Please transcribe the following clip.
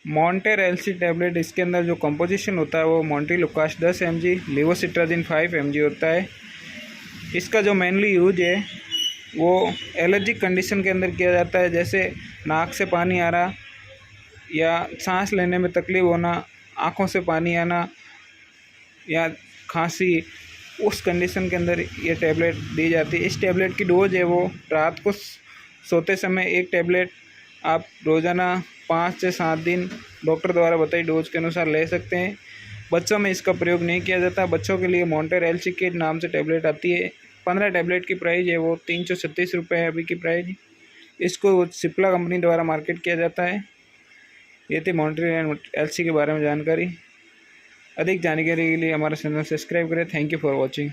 मॉन्टेर LC tablet, इसके अंदर जो कंपोजिशन होता है वो मॉन्टेलुकास 10 mg, लेवोसिट्राजिन 5 mg होता है। इसका जो मेनली यूज है वो एलर्जिक कंडीशन के अंदर किया जाता है, जैसे नाक से पानी आ रहा या सांस लेने में तकलीफ़ होना, आँखों से पानी आना या खांसी, उस कंडीशन के अंदर ये टैबलेट दी जाती है। इस टैबलेट की डोज है वो रात को सोते समय एक टैबलेट आप रोज़ाना 5 से 7 दिन डॉक्टर द्वारा बताई डोज के अनुसार ले सकते हैं। बच्चों में इसका प्रयोग नहीं किया जाता। बच्चों के लिए मॉन्टेर एलसी किट नाम से टैबलेट आती है। 15 टैबलेट की प्राइस है वो 336 रुपये है अभी की प्राइस। इसको सिप्ला कंपनी द्वारा मार्केट किया जाता है। ये थी मॉन्टेर एलसी के बारे में जानकारी। अधिक जानकारी के लिए हमारा चैनल सब्सक्राइब करें। Thank you for watching.